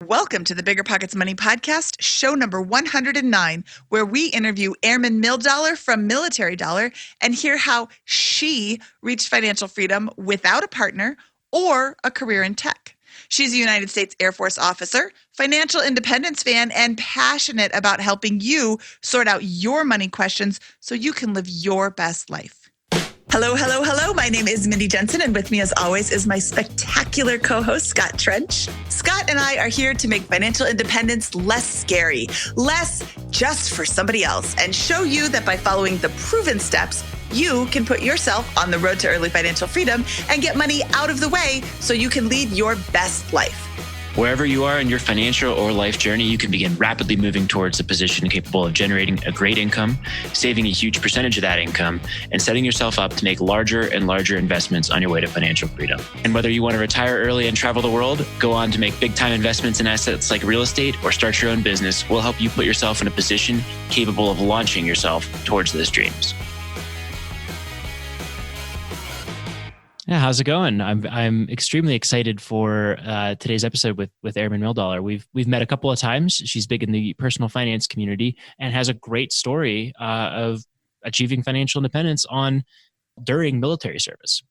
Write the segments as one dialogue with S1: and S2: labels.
S1: Welcome to the BiggerPockets Money Podcast, show number 109, where we interview Airman Mildollar from Military Dollar and hear how she reached financial freedom without a partner or a career in tech. She's a United States Air Force officer, financial independence fan, and passionate about helping you sort out your money questions so you can live your best life. Hello, hello, hello. My name is Mindy Jensen, and with me, as always, is my spectacular co-host, Scott Trench. Scott and I are here to make financial independence less scary, less just for somebody else, and show you that by following the proven steps, you can put yourself on the road to early financial freedom and get money out of the way so you can lead your best life.
S2: Wherever you are in your financial or life journey, you can begin rapidly moving towards a position capable of generating a great income, saving a huge percentage of that income, and setting yourself up to make larger and larger investments on your way to financial freedom. And whether you want to retire early and travel the world, go on to make big-time investments in assets like real estate, or start your own business, we'll help you put yourself in a position capable of launching yourself towards those dreams.
S3: Yeah, how's it going? I'm extremely excited for today's episode with Airman Mildollar. We've met a couple of times. She's big in the personal finance community and has a great story of achieving financial independence during military service.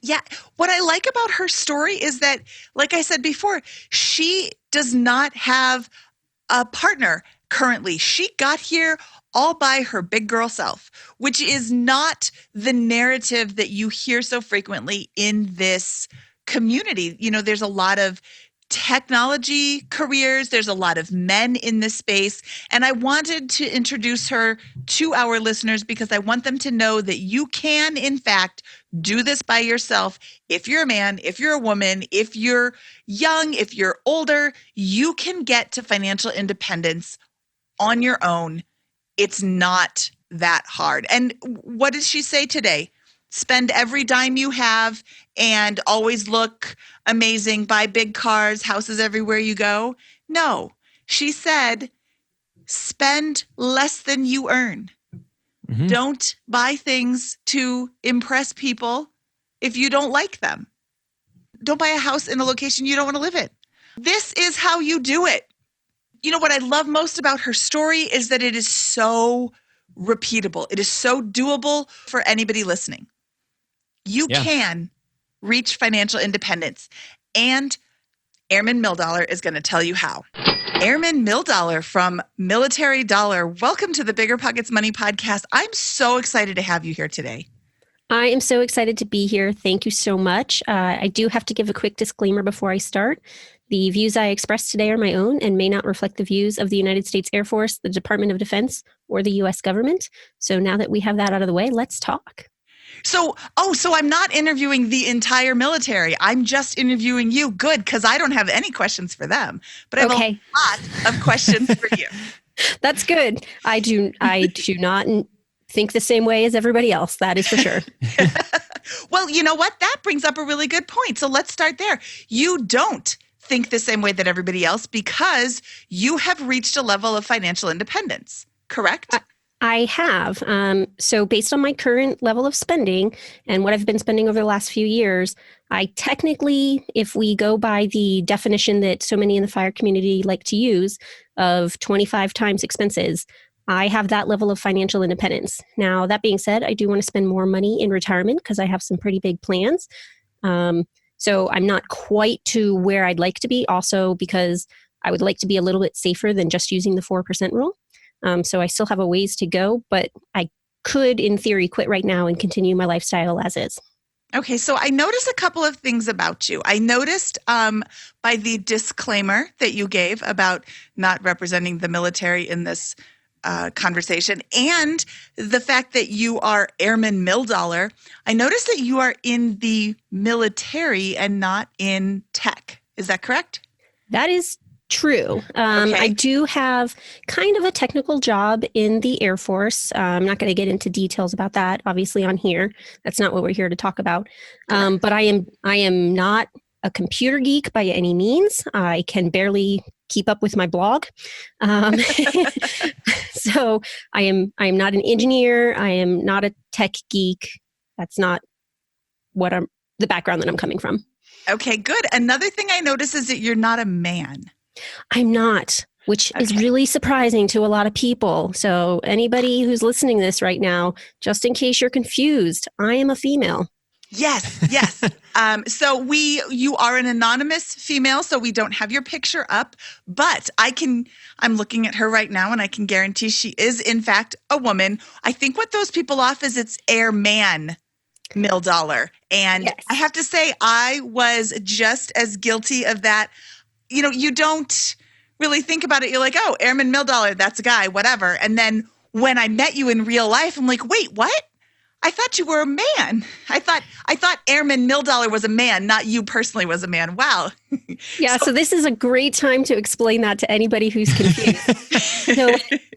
S1: Yeah, what I like about her story is that, like I said before, she does not have a partner currently. She got here all by her big girl self, which is not the narrative that you hear so frequently in this community. You know, there's a lot of technology careers. There's a lot of men in this space. And I wanted to introduce her to our listeners because I want them to know that you can, in fact, do this by yourself. If you're a man, if you're a woman, if you're young, if you're older, you can get to financial independence on your own. It's not that hard. And what did she say today? Spend every dime you have and always look amazing, buy big cars, houses everywhere you go. No, she said, spend less than you earn. Mm-hmm. Don't buy things to impress people if you don't like them. Don't buy a house in a location you don't want to live in. This is how you do it. You know, what I love most about her story is that it is so repeatable. It is so doable for anybody listening. You can reach financial independence, and Airman Mildollar is going to tell you how. Airman Mildollar from Military Dollar, welcome to the BiggerPockets Money Podcast. I'm so excited to have you here today.
S4: I am so excited to be here. Thank you so much. I do have to give a quick disclaimer before I start. The views I express today are my own and may not reflect the views of the United States Air Force, the Department of Defense, or the U.S. government. So now that we have that out of the way, let's talk.
S1: So I'm not interviewing the entire military. I'm just interviewing you. Good, because I don't have any questions for them. But I have a lot of questions for you.
S4: That's good. I do not think the same way as everybody else. That is for sure.
S1: Well, you know what? That brings up a really good point. So let's start there. You don't think the same way that everybody else because you have reached a level of financial independence, correct?
S4: I have. So based on my current level of spending and what I've been spending over the last few years, I technically, if we go by the definition that so many in the FIRE community like to use of 25 times expenses, I have that level of financial independence. Now, that being said, I do want to spend more money in retirement because I have some pretty big plans. So I'm not quite to where I'd like to be, also because I would like to be a little bit safer than just using the 4% rule. So I still have a ways to go, but I could, in theory, quit right now and continue my lifestyle as is.
S1: Okay, so I noticed a couple of things about you. I noticed by the disclaimer that you gave about not representing the military in this conversation and the fact that you are Airman Mildollar, I noticed that you are in the military and not in tech. Is that correct?
S4: That is true.
S1: Okay.
S4: I do have kind of a technical job in the Air Force. I'm not going to get into details about that, obviously, on here. That's not what we're here to talk about. But I am not a computer geek by any means. I can barely keep up with my blog. So I am not an engineer. I am not a tech geek. That's not the background that I'm coming from.
S1: Okay, good. Another thing I noticed is that you're not a man.
S4: I'm not, which is
S1: Okay.
S4: really surprising to a lot of people. So anybody who's listening to this right now, just in case you're confused, I am a female.
S1: Yes, yes. So you are an anonymous female, so we don't have your picture up, but I'm looking at her right now and I can guarantee she is in fact a woman. I think what throws people off is it's Airman Mildollar. And
S4: Yes.
S1: I have to say, I was just as guilty of that. You don't really think about it. You're like, oh, Airman Mildollar, that's a guy, whatever. And then when I met you in real life, I'm like, wait, what? I thought you were a man. I thought Airman Mildollar was a man, not you personally was a man. Wow.
S4: Yeah, so this is a great time to explain that to anybody who's confused. So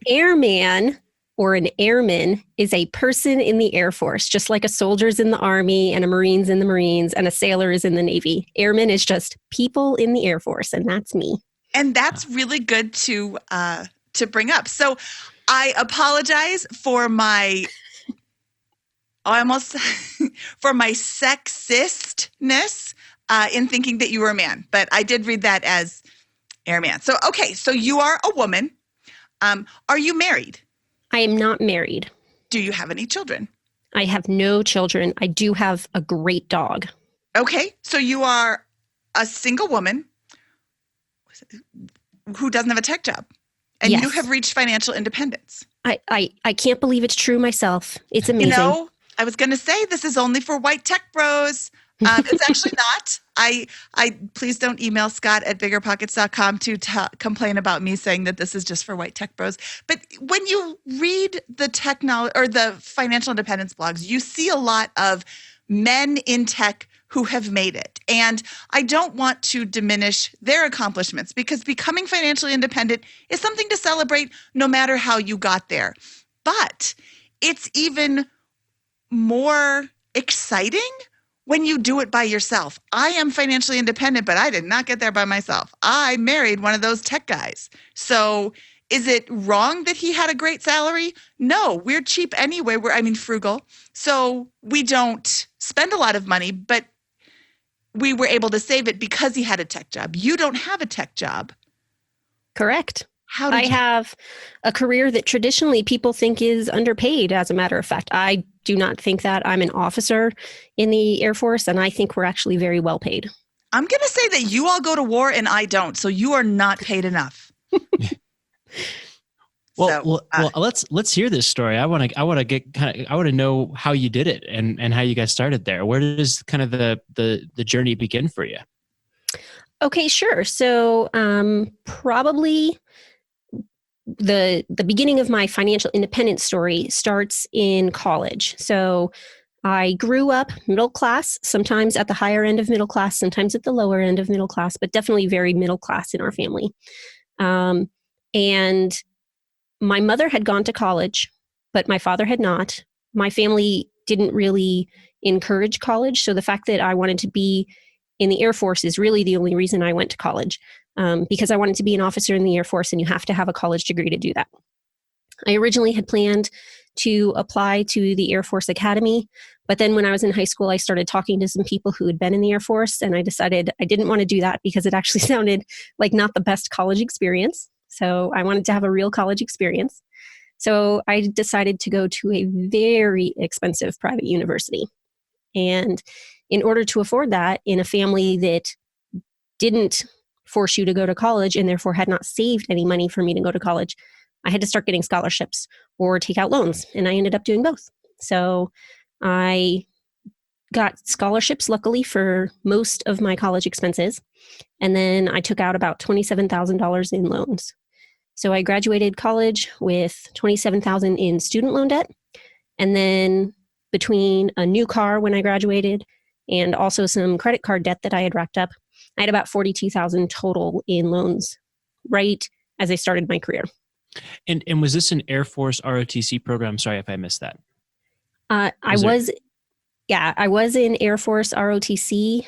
S4: airman or an airman is a person in the Air Force, just like a soldier's in the Army and a Marine's in the Marines and a sailor is in the Navy. Airman is just people in the Air Force, and that's me.
S1: And that's really good to bring up. So I apologize for my for my sexistness in thinking that you were a man, but I did read that as airman. So, okay, so you are a woman. Are you married?
S4: I am not married.
S1: Do you have any children?
S4: I have no children. I do have a great dog.
S1: Okay, so you are a single woman who doesn't have a tech job, and
S4: Yes.
S1: you have reached financial independence.
S4: I can't believe it's true myself. It's amazing.
S1: I was going to say this is only for white tech bros. It's actually not. I please don't email Scott at BiggerPockets.com to complain about me saying that this is just for white tech bros. But when you read the technology or the financial independence blogs, you see a lot of men in tech who have made it. And I don't want to diminish their accomplishments because becoming financially independent is something to celebrate no matter how you got there. But it's even more exciting when you do it by yourself. I am financially independent, but I did not get there by myself. I married one of those tech guys. So is it wrong that he had a great salary? No, we're cheap anyway. We're frugal. So we don't spend a lot of money, but we were able to save it because he had a tech job. You don't have a tech job.
S4: Correct.
S1: How
S4: I
S1: did you?
S4: have a career that traditionally people think is underpaid, as a matter of fact. I do not think that. I'm an officer in the Air Force, and I think we're actually very well paid.
S1: I'm going to say that you all go to war and I don't, so you are not paid enough.
S3: Well, let's hear this story. I want to know how you did it and how you guys started there. Where does kind of the journey begin for you?
S4: Okay, sure. So probably the beginning of my financial independence story starts in college. So I grew up middle class, sometimes at the higher end of middle class, sometimes at the lower end of middle class, but definitely very middle class in our family. And my mother had gone to college, but my father had not. My family didn't really encourage college. So the fact that I wanted to be in the Air Force is really the only reason I went to college, because I wanted to be an officer in the Air Force, and you have to have a college degree to do that. I originally had planned to apply to the Air Force Academy, but then when I was in high school, I started talking to some people who had been in the Air Force, and I decided I didn't want to do that because it actually sounded like not the best college experience. So I wanted to have a real college experience. So I decided to go to a very expensive private university. And in order to afford that, in a family that didn't force you to go to college and therefore had not saved any money for me to go to college, I had to start getting scholarships or take out loans. And I ended up doing both. So I got scholarships, luckily, for most of my college expenses. And then I took out about $27,000 in loans. So I graduated college with $27,000 in student loan debt. And then between a new car when I graduated and also some credit card debt that I had racked up, I had about $42,000 total in loans right as I started my career.
S3: And was this an Air Force ROTC program? Sorry if I missed that.
S4: I was in Air Force ROTC.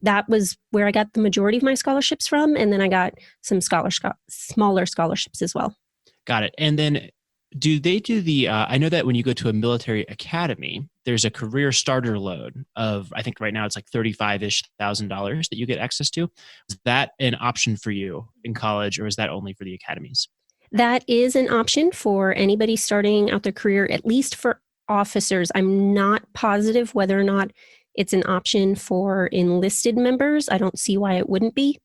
S4: That was where I got the majority of my scholarships from. And then I got some smaller scholarships as well.
S3: Got it. And then Do they do the, I know that when you go to a military academy, there's a career starter loan of, I think right now it's like $35-ish thousand that you get access to. Is that an option for you in college, or is that only for the academies?
S4: That is an option for anybody starting out their career, at least for officers. I'm not positive whether or not it's an option for enlisted members. I don't see why it wouldn't be.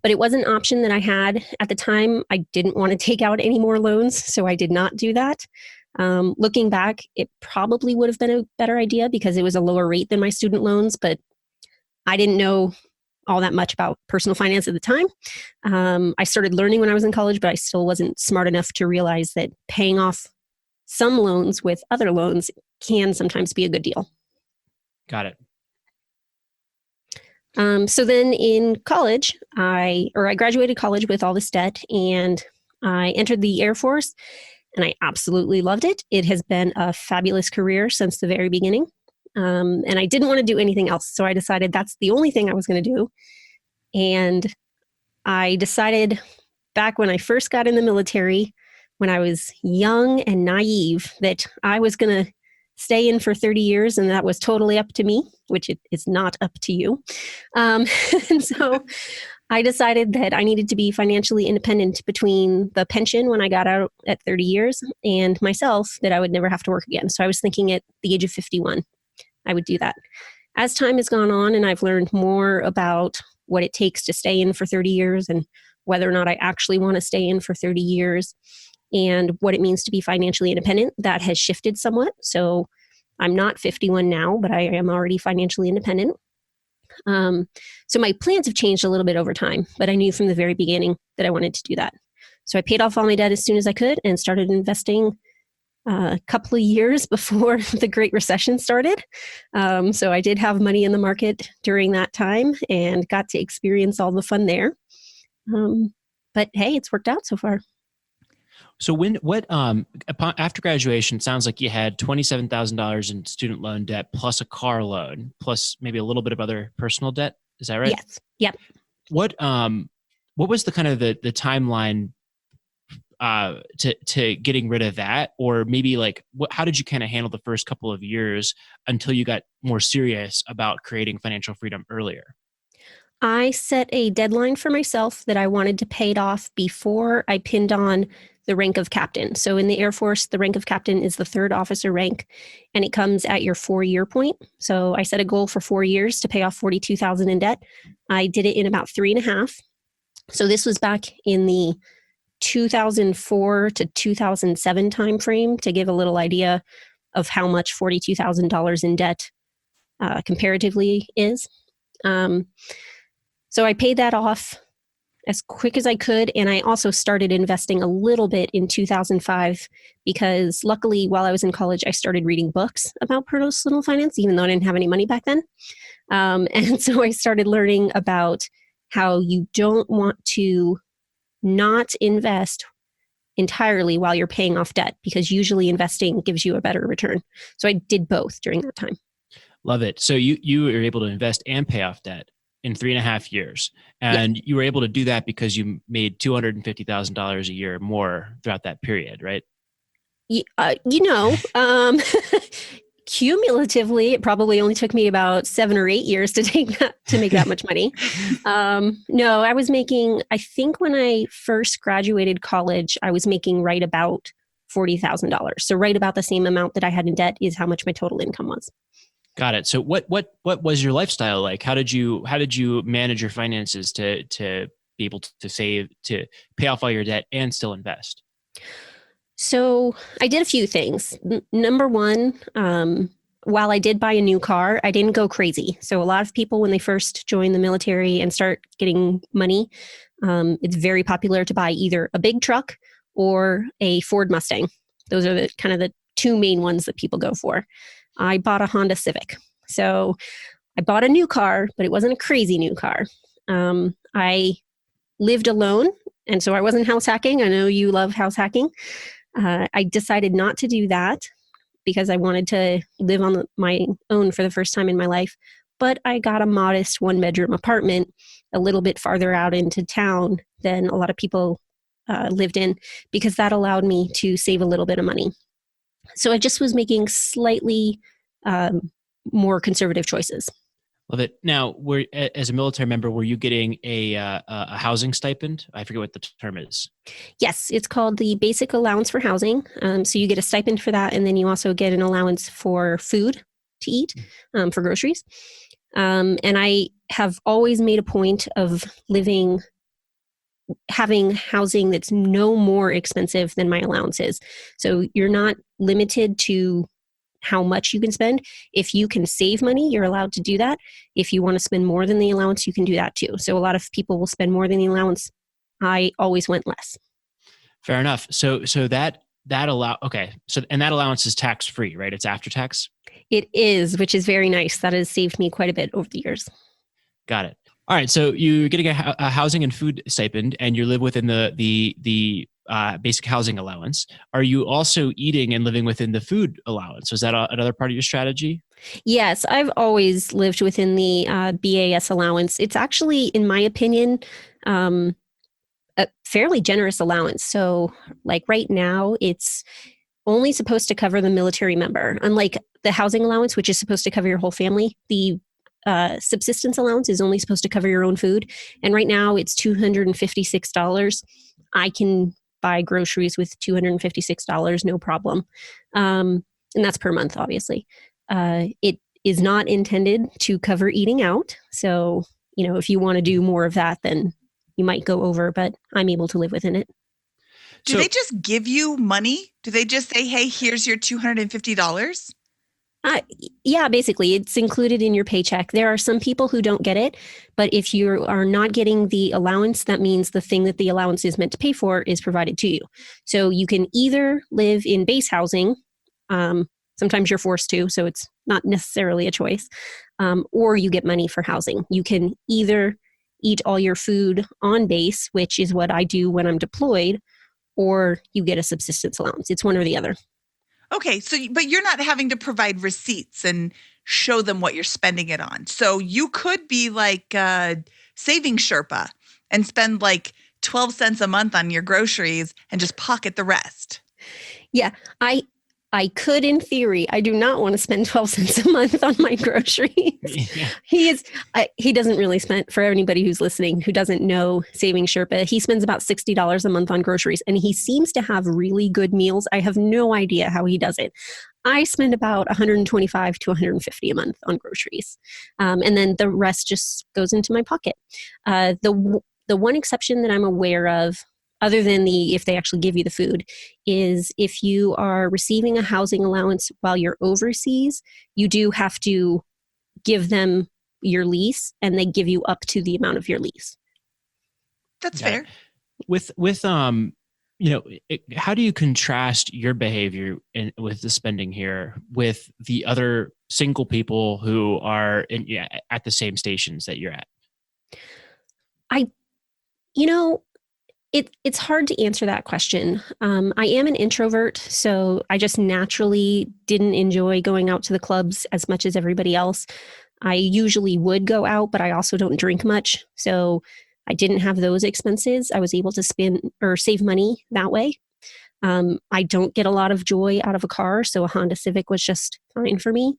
S4: But it was an option that I had at the time. I didn't want to take out any more loans, so I did not do that. Looking back, it probably would have been a better idea because it was a lower rate than my student loans, but I didn't know all that much about personal finance at the time. I started learning when I was in college, but I still wasn't smart enough to realize that paying off some loans with other loans can sometimes be a good deal.
S3: Got it.
S4: So then in college, I graduated college with all this debt, and I entered the Air Force, and I absolutely loved it. It has been a fabulous career since the very beginning. And I didn't want to do anything else. So I decided that's the only thing I was going to do. And I decided back when I first got in the military, when I was young and naive, that I was going to stay in for 30 years and that was totally up to me, which it is not up to you. And so I decided that I needed to be financially independent between the pension when I got out at 30 years and myself, that I would never have to work again. So I was thinking at the age of 51, I would do that. As time has gone on and I've learned more about what it takes to stay in for 30 years and whether or not I actually want to stay in for 30 years and what it means to be financially independent, that has shifted somewhat. So I'm not 51 now, but I am already financially independent. So my plans have changed a little bit over time, but I knew from the very beginning that I wanted to do that. So I paid off all my debt as soon as I could and started investing a couple of years before the Great Recession started. So I did have money in the market during that time and got to experience all the fun there. But hey, it's worked out so far.
S3: So after graduation, it sounds like you had $27,000 in student loan debt plus a car loan, plus maybe a little bit of other personal debt. Is that right?
S4: Yes. Yep.
S3: What was the kind of the timeline to getting rid of that? Or maybe like how did you kind of handle the first couple of years until you got more serious about creating financial freedom earlier?
S4: I set a deadline for myself that I wanted to pay it off before I pinned on the rank of captain. So in the Air Force, the rank of captain is the third officer rank, and it comes at your 4-year point. So I set a goal for 4 years to pay off $42,000 in debt. I did it in about 3.5. So this was back in the 2004 to 2007 timeframe, to give a little idea of how much $42,000 in debt comparatively is. So I paid that off as quick as I could. And I also started investing a little bit in 2005 because luckily while I was in college, I started reading books about personal finance, even though I didn't have any money back then. And so I started learning about how you don't want to not invest entirely while you're paying off debt, because usually investing gives you a better return. So I did both during that time.
S3: Love it. So you were able to invest and pay off debt in 3.5 years. And you were able to do that because you made $250,000 a year more throughout that period, right?
S4: Cumulatively, it probably only took me about 7 or 8 years to make that much money. No, I was making, I think when I first graduated college, I was making right about $40,000. So right about the same amount that I had in debt is how much my total income was.
S3: Got it. So what was your lifestyle like? How did you manage your finances to be able to save, to pay off all your debt and still invest?
S4: So I did a few things. Number one, while I did buy a new car, I didn't go crazy. So a lot of people, when they first join the military and start getting money, it's very popular to buy either a big truck or a Ford Mustang. Those are the kind of the two main ones that people go for. I bought a Honda Civic. So I bought a new car, but it wasn't a crazy new car. I lived alone, and so I wasn't house hacking. I know you love house hacking. I decided not to do that because I wanted to live on my own for the first time in my life. But I got a modest 1-bedroom apartment a little bit farther out into town than a lot of people lived in, because that allowed me to save a little bit of money. So I just was making slightly more conservative choices.
S3: Love it. Now, as a military member, were you getting a housing stipend? I forget what the term is.
S4: Yes, it's called the Basic Allowance for Housing. So you get a stipend for that, and then you also get an allowance for food to eat, for groceries. And I have always made a point of having housing that's no more expensive than my allowance is. So you're not limited to how much you can spend. If you can save money, you're allowed to do that. If you want to spend more than the allowance, you can do that too. So a lot of people will spend more than the allowance. I always went less.
S3: Fair enough. So that okay. So, and that allowance is tax free, right? It's after tax.
S4: It is, which is very nice. That has saved me quite a bit over the years.
S3: Got it. All right. So you're getting a housing and food stipend, and you live within the basic housing allowance. Are you also eating and living within the food allowance? Was that another part of your strategy?
S4: Yes, I've always lived within the BAS allowance. It's actually, in my opinion, a fairly generous allowance. So, like right now, it's only supposed to cover the military member. Unlike the housing allowance, which is supposed to cover your whole family, the subsistence allowance is only supposed to cover your own food. And right now it's $256. I can buy groceries with $256, no problem. And that's per month, obviously. It is not intended to cover eating out. So, if you want to do more of that, then you might go over, but I'm able to live within it.
S1: Do they just give you money? Do they just say, hey, here's your $250?
S4: Yeah, basically, it's included in your paycheck. There are some people who don't get it, but if you are not getting the allowance, that means the thing that the allowance is meant to pay for is provided to you. So you can either live in base housing, sometimes you're forced to, so it's not necessarily a choice, or you get money for housing. You can either eat all your food on base, which is what I do when I'm deployed, or you get a subsistence allowance. It's one or the other.
S1: Okay, but you're not having to provide receipts and show them what you're spending it on. So you could be like saving Sherpa and spend like 12 cents a month on your groceries and just pocket the rest.
S4: Yeah, I could in theory. I do not want to spend 12 cents a month on my groceries. Yeah. He doesn't really spend, for anybody who's listening who doesn't know Saving Sherpa, he spends about $60 a month on groceries, and he seems to have really good meals. I have no idea how he does it. I spend about $125 to $150 a month on groceries. And then the rest just goes into my pocket. The one exception that I'm aware of, other than if they actually give you the food, is if you are receiving a housing allowance while you're overseas, you do have to give them your lease, and they give you up to the amount of your lease.
S1: That's fair.
S3: With how do you contrast your behavior with the spending here with the other single people who are at the same stations that you're at?
S4: It's hard to answer that question. I am an introvert, so I just naturally didn't enjoy going out to the clubs as much as everybody else. I usually would go out, but I also don't drink much, so I didn't have those expenses. I was able to spend or save money that way. I don't get a lot of joy out of a car, so a Honda Civic was just fine for me.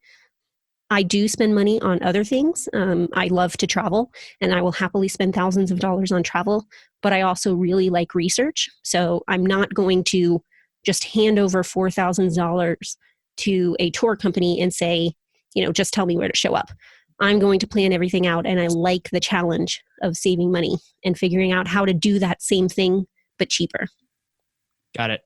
S4: I do spend money on other things. I love to travel, and I will happily spend thousands of dollars on travel, but I also really like research. So I'm not going to just hand over $4,000 to a tour company and say, just tell me where to show up. I'm going to plan everything out, and I like the challenge of saving money and figuring out how to do that same thing, but cheaper.
S3: Got it.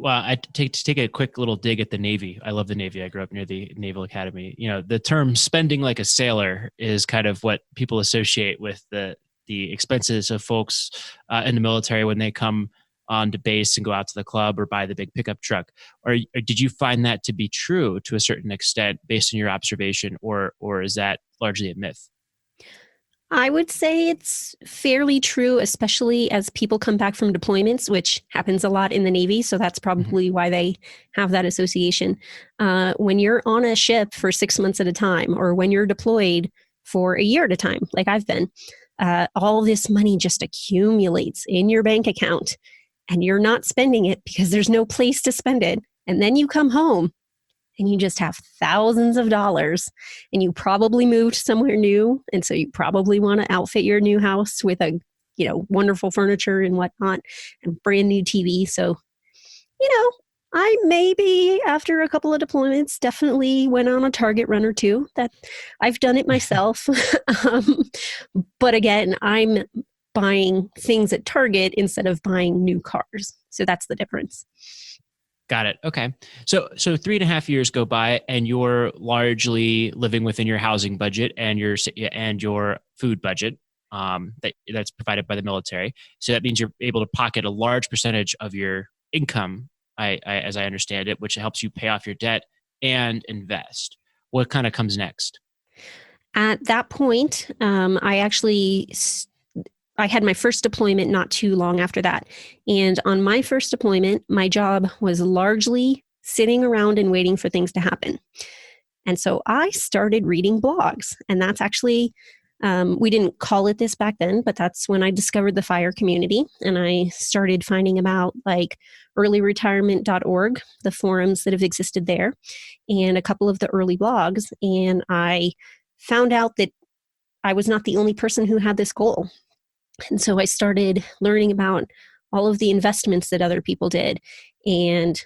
S3: I take a quick little dig at the Navy. I love the Navy. I grew up near the Naval Academy. The term "spending like a sailor" is kind of what people associate with the expenses of folks in the military when they come on to base and go out to the club or buy the big pickup truck. Or did you find that to be true to a certain extent based on your observation, or is that largely a myth?
S4: I would say it's fairly true, especially as people come back from deployments, which happens a lot in the Navy. So that's probably why they have that association. When you're on a ship for 6 months at a time, or when you're deployed for a year at a time, like I've been, all this money just accumulates in your bank account and you're not spending it because there's no place to spend it. And then you come home and you just have thousands of dollars and you probably moved somewhere new. And so you probably want to outfit your new house with wonderful furniture and whatnot and brand new TV. So, I maybe after a couple of deployments definitely went on a Target run or two. That I've done it myself. But again, I'm buying things at Target instead of buying new cars. So that's the difference.
S3: Got it. Okay. So 3.5 years go by and you're largely living within your housing budget and your food budget that's provided by the military. So that means you're able to pocket a large percentage of your income, as I understand it, which helps you pay off your debt and invest. What kind of comes next?
S4: At that point, I had my first deployment not too long after that. And on my first deployment, my job was largely sitting around and waiting for things to happen. And so I started reading blogs. And that's actually, we didn't call it this back then, but that's when I discovered the FIRE community. And I started finding about like earlyretirement.org, the forums that have existed there, and a couple of the early blogs. And I found out that I was not the only person who had this goal. And so I started learning about all of the investments that other people did. And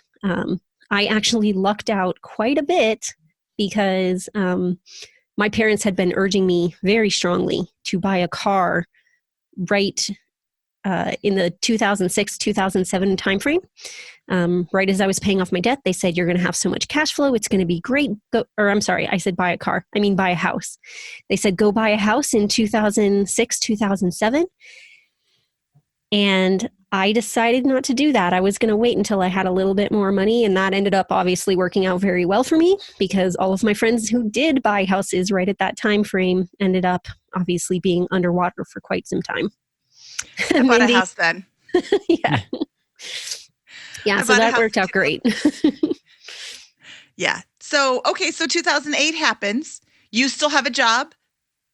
S4: I actually lucked out quite a bit because my parents had been urging me very strongly to buy a car right in the 2006-2007 timeframe. Right as I was paying off my debt, they said, you're going to have so much cash flow. It's going to be great. I said buy a car. I mean, buy a house. They said, go buy a house in 2006, 2007. And I decided not to do that. I was going to wait until I had a little bit more money. And that ended up obviously working out very well for me because all of my friends who did buy houses right at that time frame ended up obviously being underwater for quite some time.
S1: I bought a house then.
S4: Yeah. Yeah, so that worked out great.
S1: Yeah. So 2008 happens. You still have a job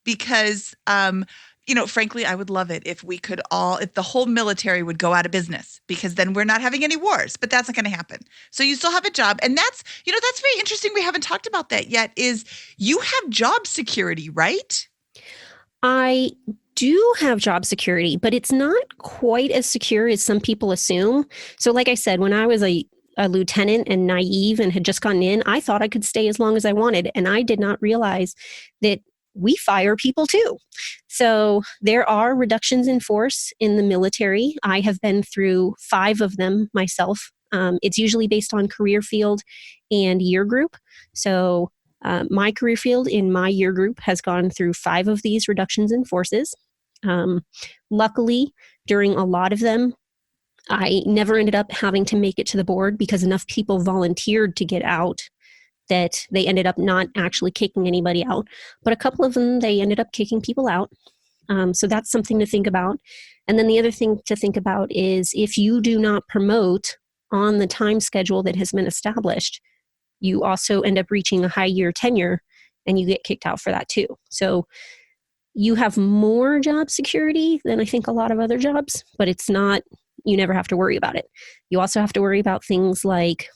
S1: because, frankly, I would love it if if the whole military would go out of business because then we're not having any wars, but that's not going to happen. So you still have a job. And that's very interesting. We haven't talked about that yet is you have job security, right?
S4: I do have job security, but it's not quite as secure as some people assume. So like I said, when I was a lieutenant and naive and had just gotten in, I thought I could stay as long as I wanted. And I did not realize that we fire people too. So there are reductions in force in the military. I have been through 5 of them myself. It's usually based on career field and year group. So my career field in my year group has gone through 5 of these reductions in forces. Luckily, during a lot of them, I never ended up having to make it to the board because enough people volunteered to get out that they ended up not actually kicking anybody out. But a couple of them, they ended up kicking people out. So that's something to think about. And then the other thing to think about is if you do not promote on the time schedule that has been established, you also end up reaching a high year tenure and you get kicked out for that too. So you have more job security than I think a lot of other jobs, but it's not, you never have to worry about it. You also have to worry about things like,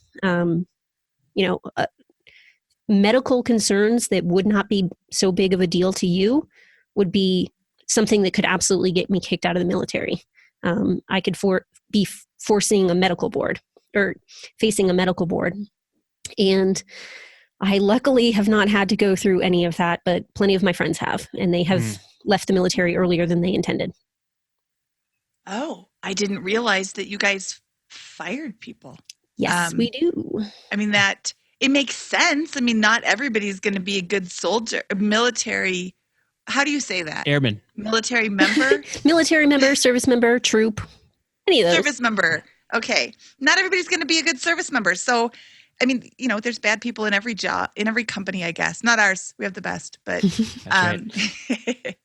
S4: medical concerns that would not be so big of a deal to you would be something that could absolutely get me kicked out of the military. I could be forcing a medical board or facing a medical board. And I luckily have not had to go through any of that, but plenty of my friends have, and they have left the military earlier than they intended.
S1: Oh, I didn't realize that you guys fired people.
S4: Yes, we do.
S1: I mean, it makes sense. I mean, not everybody's going to be a good soldier, military. How do you say that?
S3: Airman.
S1: Military member?
S4: Military member, service member, troop, any of those.
S1: Service member. Okay. Not everybody's going to be a good service member. So, I mean, there's bad people in every job, in every company, I guess. Not ours. We have the best, but.
S3: Right.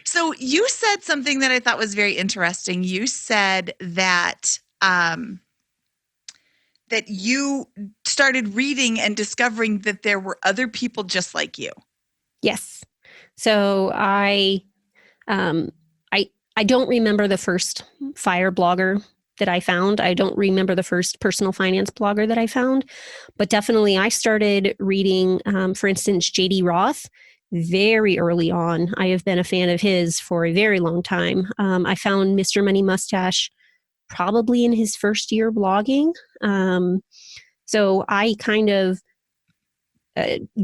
S1: So you said something that I thought was very interesting. You said that that you started reading and discovering that there were other people just like you.
S4: Yes. So I Um, I don't remember the first FIRE blogger that I found. I don't remember the first personal finance blogger that I found, but definitely I started reading, for instance, JD Roth very early on. I have been a fan of his for a very long time. I found Mr. Money Mustache probably in his first year blogging. So I kind of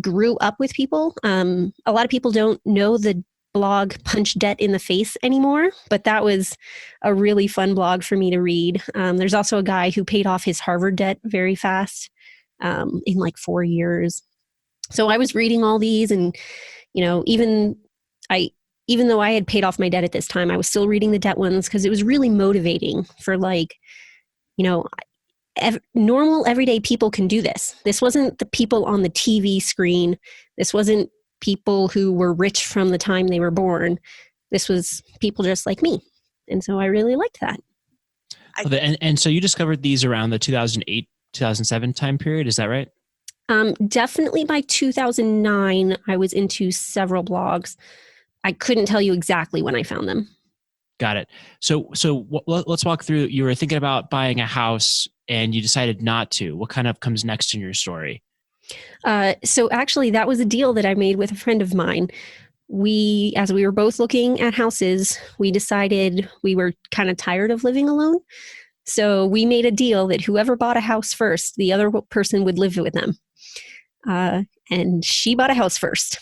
S4: grew up with people. A lot of people don't know the blog Punch Debt in the Face anymore, but that was a really fun blog for me to read. There's also a guy who paid off his Harvard debt very fast in like 4 years. So I was reading all these, and even though I had paid off my debt at this time, I was still reading the debt ones because it was really motivating for normal everyday people can do this. This wasn't the people on the TV screen. This wasn't people who were rich from the time they were born. This was people just like me. And so I really liked that.
S3: And so you discovered these around the 2008, 2007 time period. Is that right?
S4: Definitely by 2009, I was into several blogs. I couldn't tell you exactly when I found them.
S3: Got it. So let's walk through. You were thinking about buying a house and you decided not to. What kind of comes next in your story?
S4: So actually, that was a deal that I made with a friend of mine. As we were both looking at houses, we decided we were kind of tired of living alone. So we made a deal that whoever bought a house first, the other person would live with them. And she bought a house first.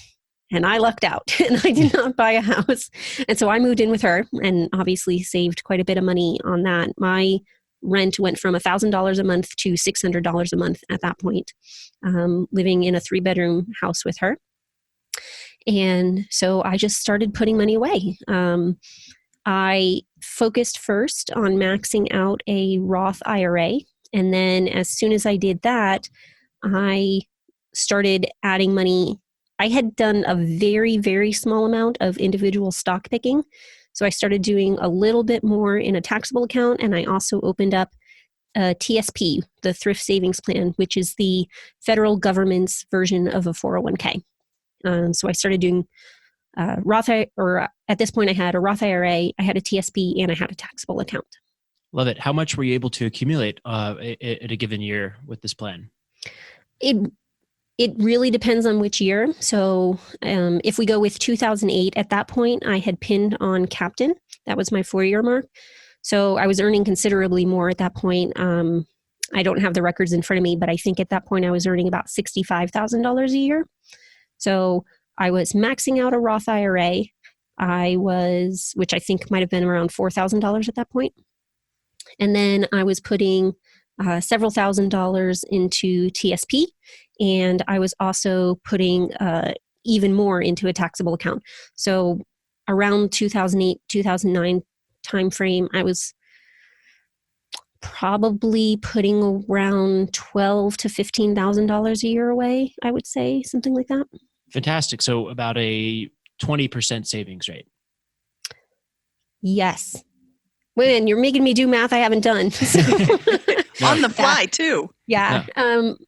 S4: And I lucked out and I did not buy a house. And so I moved in with her and obviously saved quite a bit of money on that. My rent went from $1,000 a month to $600 a month at that point, living in a 3-bedroom house with her. And so I just started putting money away. I focused first on maxing out a Roth IRA. And then as soon as I did that, I started adding money. I had done a very, very small amount of individual stock picking. So I started doing a little bit more in a taxable account. And I also opened up a TSP, the Thrift Savings Plan, which is the federal government's version of a 401k. So I started doing at this point I had a Roth IRA, I had a TSP, and I had a taxable account.
S3: Love it. How much were you able to accumulate at a given year with this plan?
S4: It really depends on which year. So if we go with 2008, at that point, I had pinned on Captain. That was my 4-year mark. So I was earning considerably more at that point. I don't have the records in front of me, but I think at that point I was earning about $65,000 a year. So I was maxing out a Roth IRA. Which I think might have been around $4,000 at that point. And then I was putting several $1,000s into TSP. And I was also putting even more into a taxable account. So around 2008, 2009 timeframe, I was probably putting around $12,000 to $15,000 a year away, I would say, something like that.
S3: Fantastic. So about a 20% savings rate.
S4: Yes. Man, you're making me do math I haven't done. So.
S1: On the fly, too.
S4: Yeah.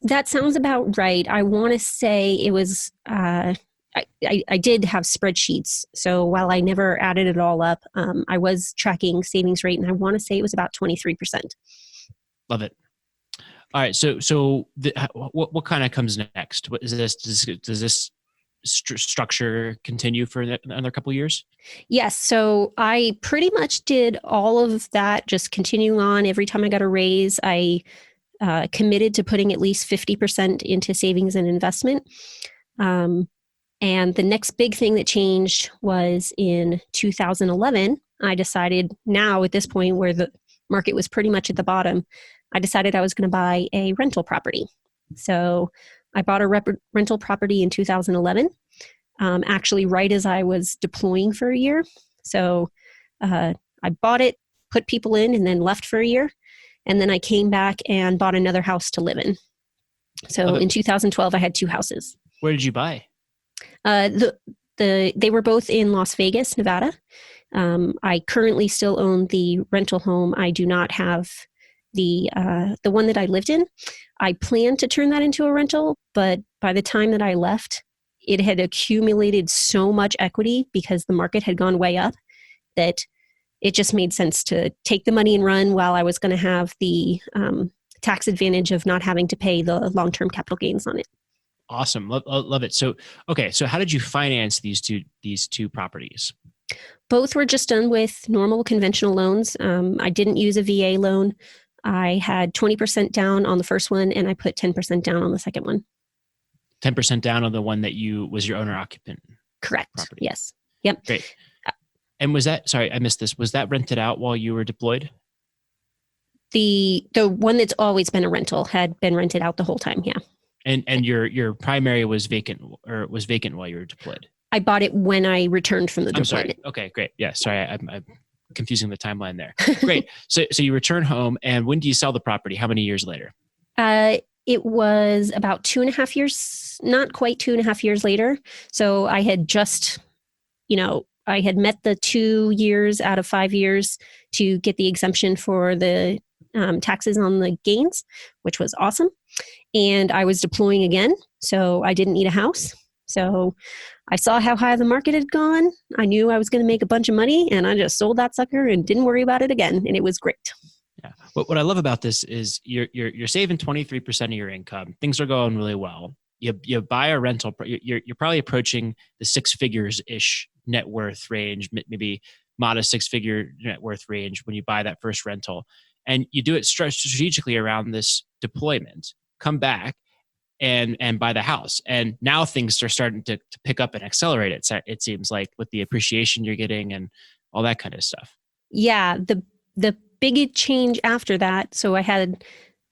S4: That sounds about right. I want to say it was, I did have spreadsheets. So while I never added it all up, I was tracking savings rate, and I want to say it was about 23%.
S3: Love it. All right. So what kind of comes next? What is this? Does this structure continue for another couple of years?
S4: Yes. So I pretty much did all of that, just continuing on. Every time I got a raise, I committed to putting at least 50% into savings and investment. And the next big thing that changed was in 2011. I decided now at this point where the market was pretty much at the bottom, I decided I was going to buy a rental property. So I bought a rental property in 2011, actually right as I was deploying for a year. So I bought it, put people in, and then left for a year. And then I came back and bought another house to live in. So in 2012, I had 2 houses.
S3: Where did you buy?
S4: They were both in Las Vegas, Nevada. I currently still own the rental home. I do not have the one that I lived in. I planned to turn that into a rental, but by the time that I left, it had accumulated so much equity because the market had gone way up that it just made sense to take the money and run while I was going to have the tax advantage of not having to pay the long-term capital gains on it.
S3: Awesome. Love it. So, okay. So how did you finance these two properties?
S4: Both were just done with normal conventional loans. I didn't use a VA loan. I had 20% down on the first one, and I put 10% down on the second one.
S3: 10% down on the one that was your owner occupant.
S4: Correct.
S3: Property.
S4: Yes. Yep.
S3: Great. And was that, sorry, I missed this. Was that rented out while you were deployed?
S4: The one that's always been a rental had been rented out the whole time. Yeah.
S3: And your primary was vacant while you were deployed.
S4: I bought it when I returned from the deployment.
S3: Sorry. Okay, great. Yeah, sorry, I'm confusing the timeline there. Great. So you return home, and when do you sell the property? How many years later?
S4: It was about 2.5 years, not quite 2.5 years later. So I had just, I had met the 2 years out of 5 years to get the exemption for the taxes on the gains, which was awesome. And I was deploying again, so I didn't need a house. So I saw how high the market had gone. I knew I was going to make a bunch of money, and I just sold that sucker and didn't worry about it again. And it was great.
S3: Yeah. What I love about this is you're saving 23% of your income. Things are going really well. You buy a rental. You're probably approaching the 6 figures ish net worth range, maybe modest 6-figure net worth range when you buy that first rental, and you do it strategically around this deployment. Come back and buy the house, and now things are starting to pick up and accelerate. It seems like, with the appreciation you're getting and all that kind of stuff.
S4: Yeah, the big change after that. So I had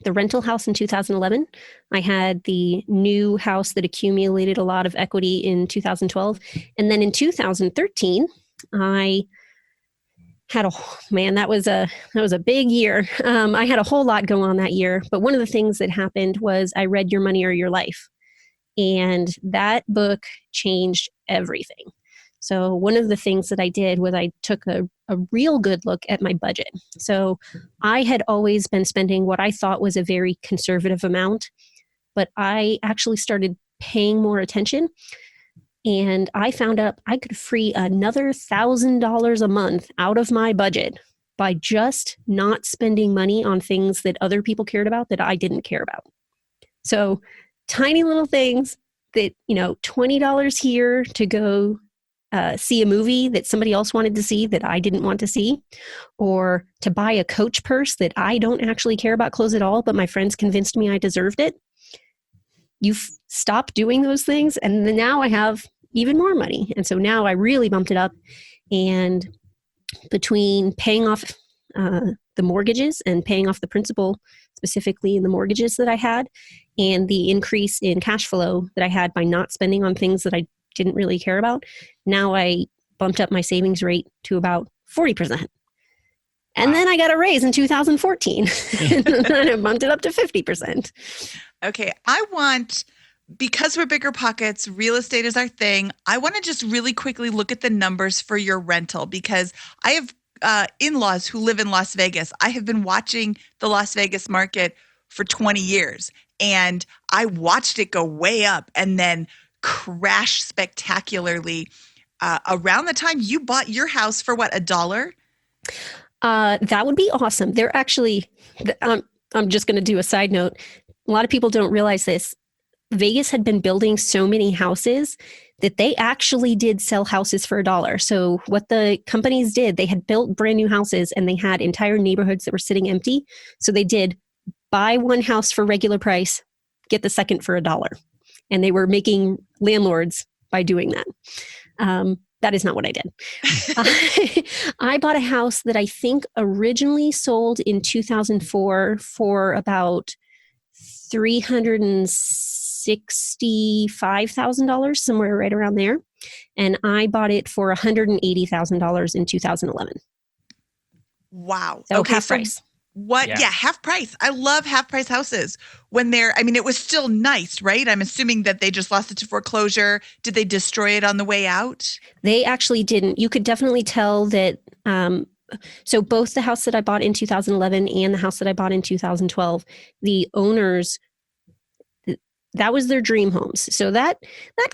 S4: the rental house in 2011. I had the new house that accumulated a lot of equity in 2012, and then in 2013, I had that was a big year. I had a whole lot go on that year, but one of the things that happened was I read Your Money or Your Life, and that book changed everything. So one of the things that I did was I took a real good look at my budget. So I had always been spending what I thought was a very conservative amount, but I actually started paying more attention. And I found out I could free another $1,000 a month out of my budget by just not spending money on things that other people cared about that I didn't care about. So tiny little things that, $20 here to go see a movie that somebody else wanted to see that I didn't want to see, or to buy a Coach purse that I don't actually care about clothes at all, but my friends convinced me I deserved it. You stop doing those things, and then now I have even more money. And so now I really bumped it up. And between paying off the mortgages and paying off the principal, specifically in the mortgages that I had, and the increase in cash flow that I had by not spending on things that I didn't really care about, now I bumped up my savings rate to about 40%. And then I got a raise in 2014, and then I bumped it up to 50%.
S1: Okay, because we're BiggerPockets, real estate is our thing. I want to just really quickly look at the numbers for your rental, because I have in-laws who live in Las Vegas. I have been watching the Las Vegas market for 20 years, and I watched it go way up and then crash spectacularly around the time you bought your house for what, $1?
S4: That would be awesome. They're actually, I'm just going to do a side note. A lot of people don't realize this. Vegas had been building so many houses that they actually did sell houses for $1. So what the companies did, they had built brand new houses and they had entire neighborhoods that were sitting empty. So they did buy one house for regular price, get the second for $1. And they were making landlords by doing that. That is not what I did. I bought a house that I think originally sold in 2004 for about $365,000, somewhere right around there. And I bought it for $180,000 in 2011.
S1: Wow.
S4: So
S1: okay,
S4: half price.
S1: What? Yeah, half price. I love half price houses when it was still nice, right? I'm assuming that they just lost it to foreclosure. Did they destroy it on the way out?
S4: They actually didn't. You could definitely tell that. So both the house that I bought in 2011 and the house that I bought in 2012, the owners, that was their dream homes. So that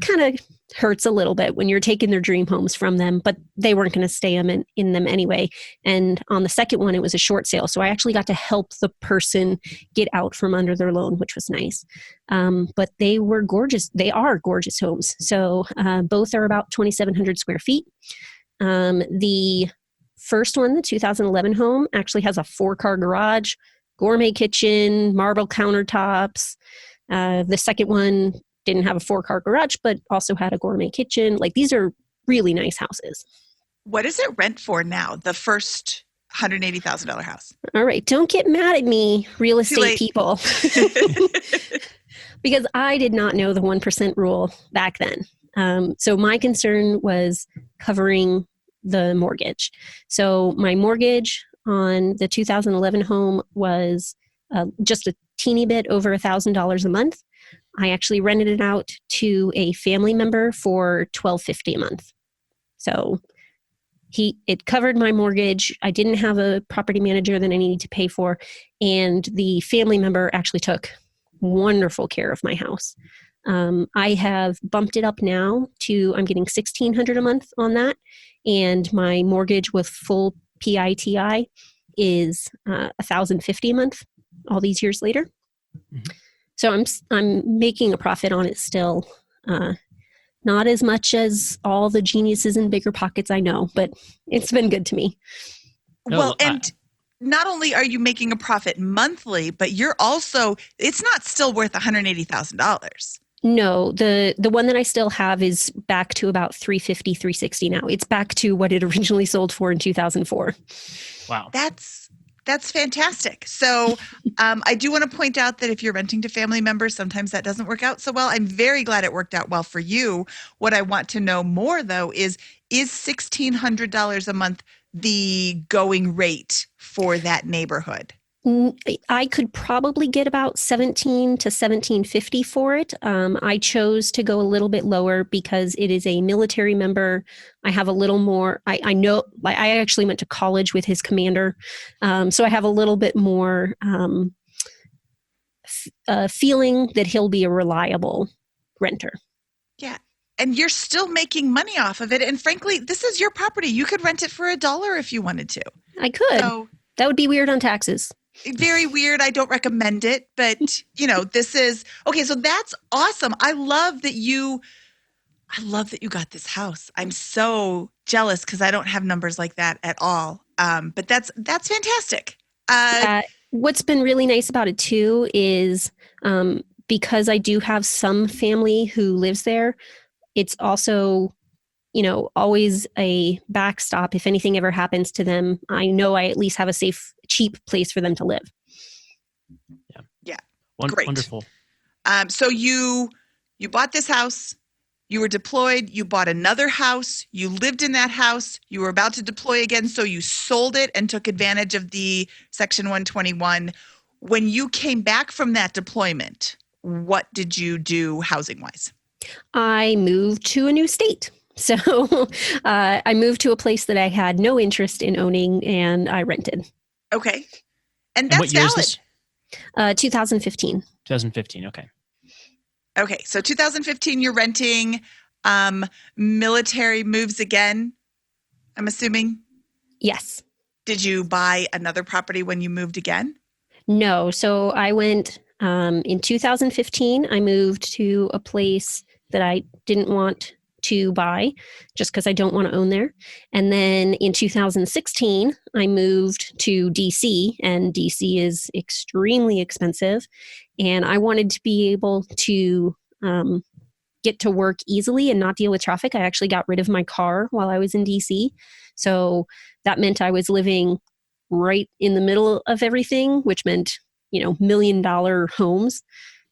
S4: kind of hurts a little bit when you're taking their dream homes from them, but they weren't going to stay in them anyway. And on the second one, it was a short sale. So I actually got to help the person get out from under their loan, which was nice. But they were gorgeous. They are gorgeous homes. So both are about 2,700 square feet. The first one, the 2011 home, actually has a 4-car garage, gourmet kitchen, marble countertops. The second one didn't have a 4-car garage, but also had a gourmet kitchen. Like, these are really nice houses.
S1: What does it rent for now? The first $180,000 house.
S4: All right. Don't get mad at me, real
S1: Too
S4: estate
S1: late.
S4: people, because I did not know the 1% rule back then. So my concern was covering the mortgage. So my mortgage on the 2011 home was just a teeny bit over $1,000 a month. I actually rented it out to a family member for $1,250 a month. So it covered my mortgage. I didn't have a property manager that I needed to pay for, and the family member actually took wonderful care of my house. I have bumped it up now to, I'm getting $1,600 a month on that, and my mortgage with full PITI is $1,050 a month all these years later.
S3: Mhm.
S4: So I'm making a profit on it still. Not as much as all the geniuses in BiggerPockets I know, but it's been good to me.
S3: No,
S1: Well, and not only are you making a profit monthly, but you're also, it's not still worth $180,000.
S4: No, the one that I still have is back to about $350, $360 now. It's back to what it originally sold for in 2004.
S3: wow.
S1: That's fantastic. So I do want to point out that if you're renting to family members, sometimes that doesn't work out so well. I'm very glad it worked out well for you. What I want to know more, though, is $1,600 a month the going rate for that neighborhood?
S4: I could probably get about $1,700 to $1,750 for it. I chose to go a little bit lower because it is a military member. I have a little more. I know. I actually went to college with his commander, so I have a little bit more feeling that he'll be a reliable renter.
S1: Yeah. And you're still making money off of it. And frankly, this is your property. You could rent it for $1 if you wanted to.
S4: I could.
S1: So
S4: that would be weird on taxes.
S1: very weird. I don't recommend it, but this is okay. So that's awesome. I love that you got this house. I'm so jealous because I don't have numbers like that at all. But that's fantastic.
S4: What's been really nice about it too is because I do have some family who lives there, it's also, always a backstop. If anything ever happens to them, I know I at least have a safe, cheap place for them to live.
S1: Yeah.
S3: Great. Wonderful.
S1: So you bought this house, you were deployed, you bought another house, you lived in that house, you were about to deploy again, so you sold it and took advantage of the Section 121. When you came back from that deployment, what did you do housing-wise?
S4: I moved to a new state. So I moved to a place that I had no interest in owning, and I rented.
S1: Okay. And that's
S3: what year
S1: valid.
S3: Is this?
S4: 2015.
S3: 2015. Okay.
S1: Okay. So 2015, you're renting. Military moves again, I'm assuming?
S4: Yes.
S1: Did you buy another property when you moved again?
S4: No. So I went in 2015. I moved to a place that I didn't want to buy just because I don't want to own there. And then in 2016, I moved to DC, and DC is extremely expensive. And I wanted to be able to get to work easily and not deal with traffic. I actually got rid of my car while I was in DC. So that meant I was living right in the middle of everything, which meant, $1 million homes.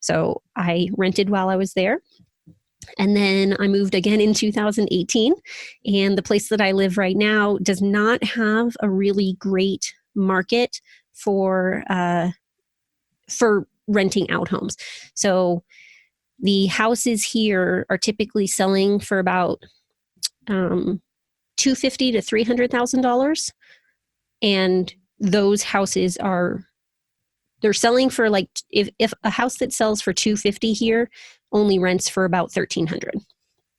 S4: So I rented while I was there. And then I moved again in 2018. And the place that I live right now does not have a really great market for renting out homes. So the houses here are typically selling for about $250,000 to $300,000. And those houses are They're selling for like, if a house that sells for 250 here only rents for about 1,300.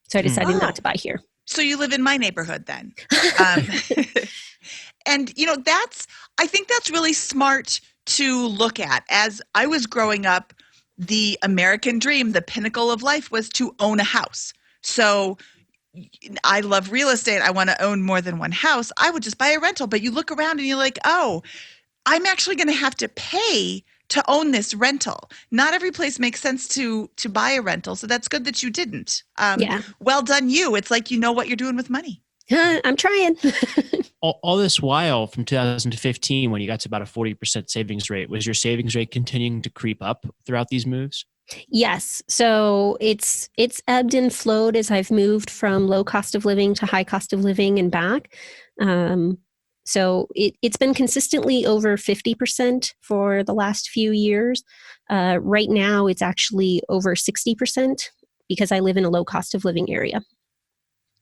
S4: So I decided not to buy here.
S1: So you live in my neighborhood then. And, I think that's really smart to look at. As I was growing up, the American dream, the pinnacle of life, was to own a house. So I love real estate. I want to own more than one house. I would just buy a rental. But you look around and you're like, oh, I'm actually going to have to pay to own this rental. Not every place makes sense to buy a rental. So that's good that you didn't.
S4: Yeah.
S1: Well done you. It's like you know what you're doing with money.
S4: I'm trying.
S3: All this while, from 2015, when you got to about a 40% savings rate, was your savings rate continuing to creep up throughout these moves?
S4: Yes. So it's ebbed and flowed as I've moved from low cost of living to high cost of living and back. So it's been consistently over 50% for the last few years. Right now, it's actually over 60% because I live in a low cost of living area.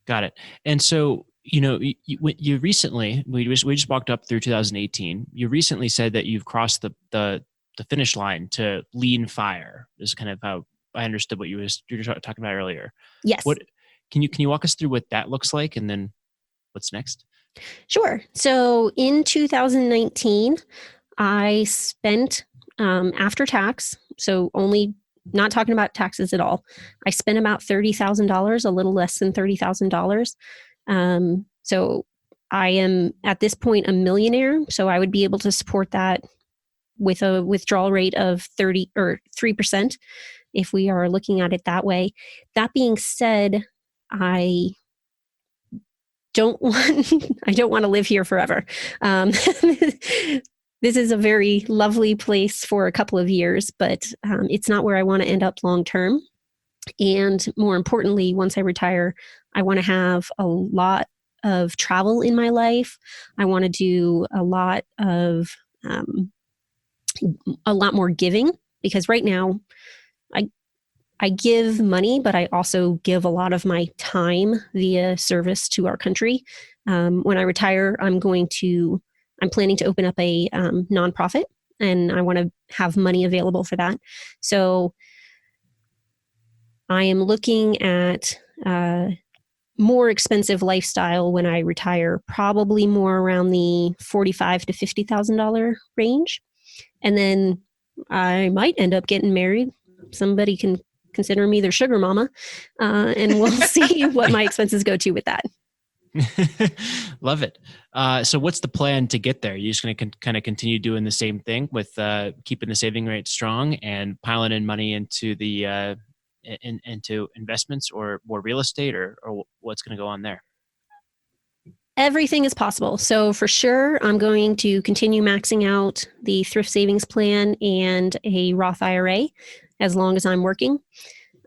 S3: Got it. And so, you recently, we just walked up through 2018. You recently said that you've crossed the finish line to lean fire. Is kind of how I understood what you were talking about earlier.
S4: Yes.
S3: What can you walk us through what that looks like, and then what's next?
S4: Sure. So in 2019, I spent after tax, so only not talking about taxes at all. I spent about $30,000, a little less than $30,000. So I am at this point a millionaire. So I would be able to support that with a withdrawal rate of 30 or 3% if we are looking at it that way. That being said, I don't want to live here forever. This is a very lovely place for a couple of years, but it's not where I want to end up long term. And more importantly, once I retire, I want to have a lot of travel in my life. I want to do a lot more giving, because right now I give money, but I also give a lot of my time via service to our country. When I retire, I'm planning to open up a nonprofit, and I want to have money available for that. So I am looking at more expensive lifestyle when I retire, probably more around the $45,000 to $50,000 range. And then I might end up getting married. Somebody can consider me their sugar mama, and we'll see what my expenses go to with that.
S3: Love it. So what's the plan to get there? You're just going to kind of continue doing the same thing with keeping the saving rate strong and piling in money into the into investments or more real estate, or what's going to go on there?
S4: Everything is possible. So for sure, I'm going to continue maxing out the thrift savings plan and a Roth IRA as long as I'm working.